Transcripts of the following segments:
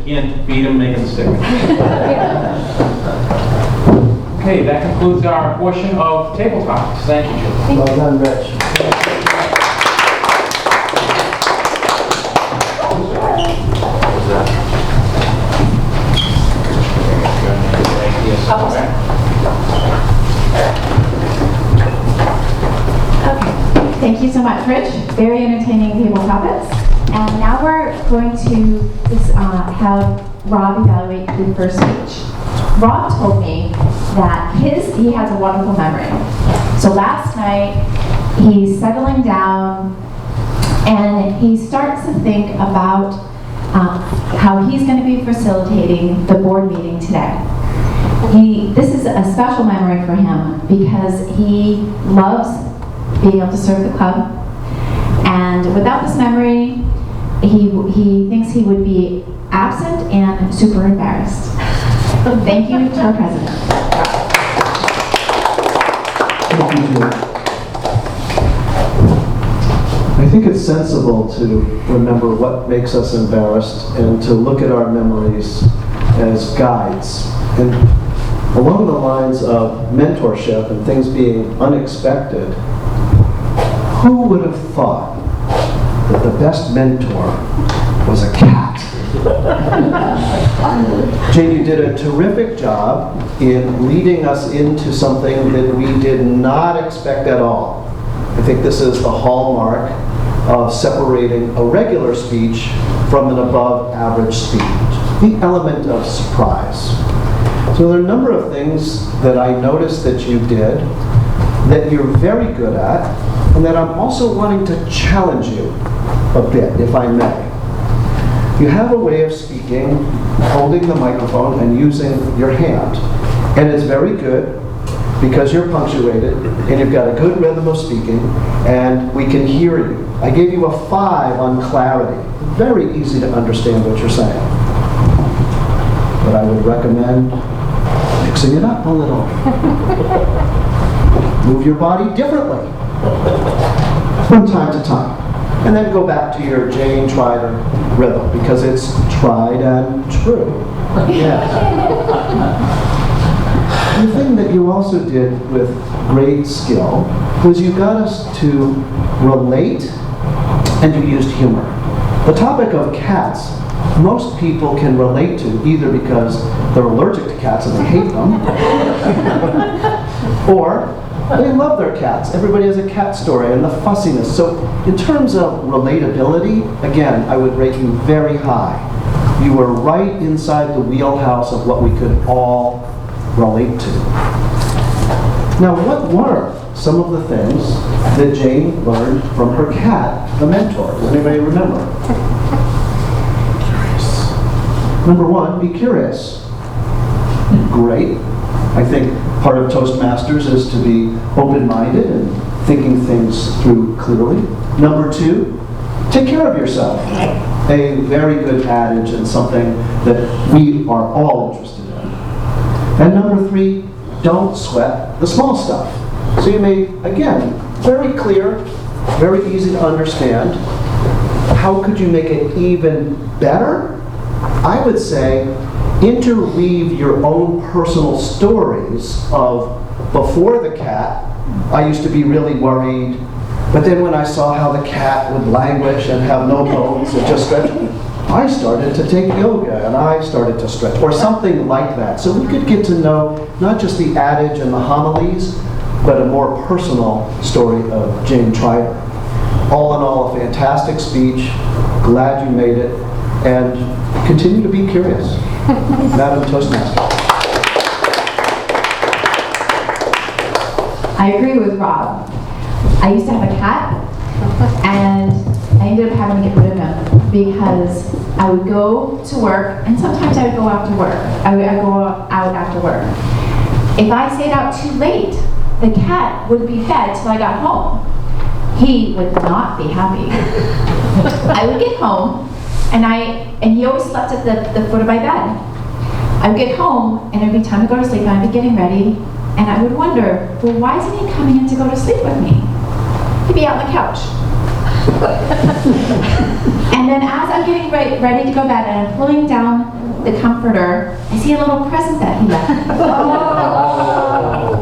again, feed them, make them sick. Okay, that concludes our portion of table topics. Thank you, Julie. Well done, Rich. Okay, thank you so much, Rich. Very entertaining table topics. And now we're going to have Rob evaluate the first speech. Rob told me that he has a wonderful memory. So last night, he's settling down and he starts to think about how he's going to be facilitating the board meeting today. This is a special memory for him because he loves being able to serve the club. And without this memory, he thinks he would be absent and super embarrassed. Thank you to our president. Thank you, Julie. I think it's sensible to remember what makes us embarrassed and to look at our memories as guides. And along the lines of mentorship and things being unexpected, who would have thought that the best mentor was a cat? Jane, you did a terrific job in leading us into something that we did not expect at all. I think this is the hallmark of separating a regular speech from an above average speech, the element of surprise. So there are a number of things that I noticed that you did that you're very good at, and that I'm also wanting to challenge you a bit, if I may. You have a way of speaking, holding the microphone and using your hand. And it's very good because you're punctuated and you've got a good rhythm of speaking and we can hear you. I gave you a 5 on clarity. Very easy to understand what you're saying. But I would recommend mixing it up a little. Move your body differently from time to time. And then go back to your Jane Trider rhythm, because it's tried and true. Yeah. The thing that you also did with great skill was you got us to relate and you used humor. The topic of cats, most people can relate to either because they're allergic to cats and they hate them, or they love their cats. Everybody has a cat story and the fussiness. So in terms of relatability, again, I would rate you very high. You were right inside the wheelhouse of what we could all relate to. Now, what were some of the things that Jane learned from her cat, the mentor? Does anybody remember? Curious. Number 1, be curious. Great. I think part of Toastmasters is to be open-minded and thinking things through clearly. Number 2, take care of yourself. A very good adage and something that we are all interested in. And number 3, don't sweat the small stuff. So you made, again, very clear, very easy to understand. How could you make it even better? I would say interweave your own personal stories of before the cat, I used to be really worried, but then when I saw how the cat would languish and have no bones and just stretch, I started to take yoga and I started to stretch, or something like that. So we could get to know not just the adage and the homilies, but a more personal story of Jane Trider. All in all, a fantastic speech. Glad you made it, and continue to be curious. Madam Toastmaster. I agree with Rob. I used to have a cat, and I ended up having to get rid of him because I would go to work, and sometimes I would go after work. I would go out after work. If I stayed out too late, the cat would be fed till I got home. He would not be happy. I would get home, and he always slept at the foot of my bed. I would get home, and it would be time to go to sleep, and I'd be getting ready, and I would wonder, well, why isn't he coming in to go to sleep with me? He'd be out on the couch. And then as I'm getting ready to go to bed, and I'm pulling down the comforter, I see a little present that he left.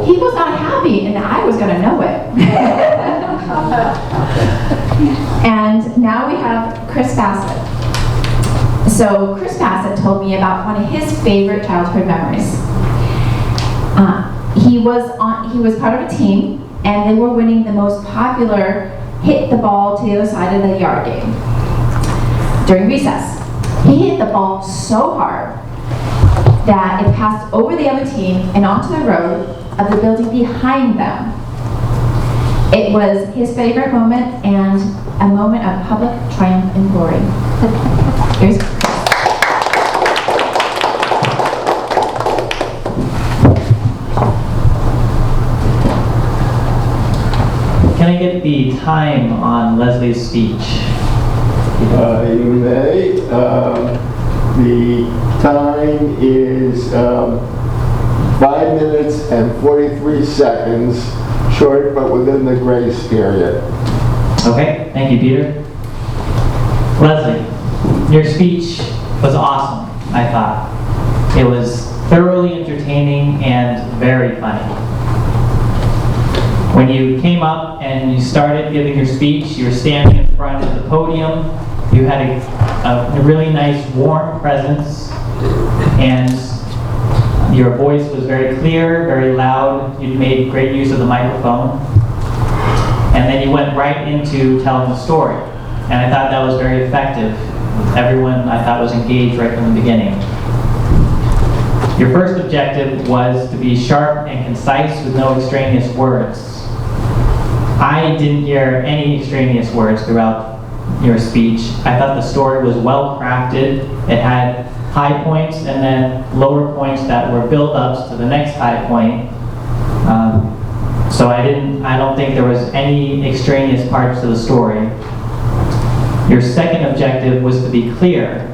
He was not happy, and I was going to know it. And now we have Chris Bassett. So Chris Bassett told me about one of his favorite childhood memories. He was part of a team, and they were winning the most popular hit the ball to the other side of the yard game during recess. He hit the ball so hard that it passed over the other team and onto the road of the building behind them. It was his favorite moment and a moment of public triumph and glory. Here's Can I get the time on Leslie's speech? You may. The time is 5 minutes and 43 seconds, short but within the grace period. Okay, thank you, Peter. Leslie, your speech was awesome, I thought. It was thoroughly entertaining and very funny. When you came up and you started giving your speech, you were standing in front of the podium. You had a really nice, warm presence, and your voice was very clear, very loud. You made great use of the microphone. And then you went right into telling the story. And I thought that was very effective. Everyone, I thought, was engaged right from the beginning. Your first objective was to be sharp and concise with no extraneous words. I didn't hear any extraneous words throughout your speech. I thought the story was well crafted. It had high points and then lower points that were build-ups to the next high point. So I don't think there was any extraneous parts to the story. Your second objective was to be clear,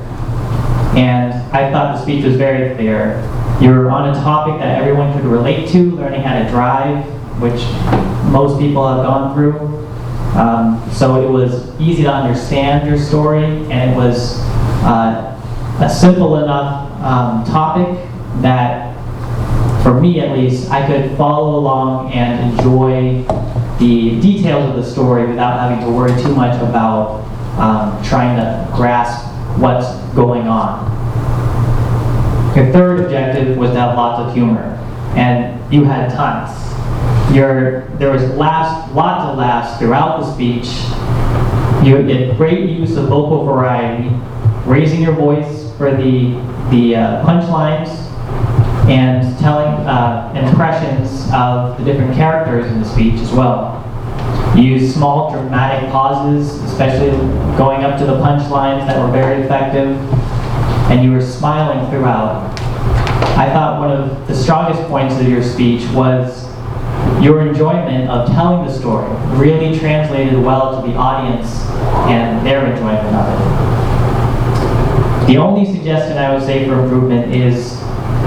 and I thought the speech was very clear. You were on a topic that everyone could relate to, learning how to drive, which most people have gone through. So it was easy to understand your story, and it was a simple enough topic that, for me at least, I could follow along and enjoy the details of the story without having to worry too much about trying to grasp what's going on. Your third objective was to have lots of humor, and you had tons. There was lots of laughs throughout the speech. You did great use of vocal variety, raising your voice for the punchlines, and telling impressions of the different characters in the speech as well. You used small dramatic pauses, especially going up to the punchlines that were very effective, and you were smiling throughout. I thought one of the strongest points of your speech was your enjoyment of telling the story. Really translated well to the audience and their enjoyment of it. The only suggestion I would say for improvement is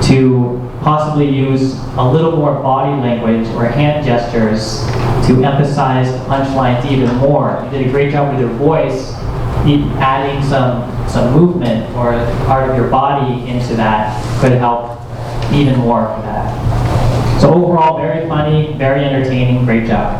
to possibly use a little more body language or hand gestures to emphasize the punchlines even more. You did a great job with your voice, adding some movement or part of your body into that could help even more for that. So overall, very funny, very entertaining, great job.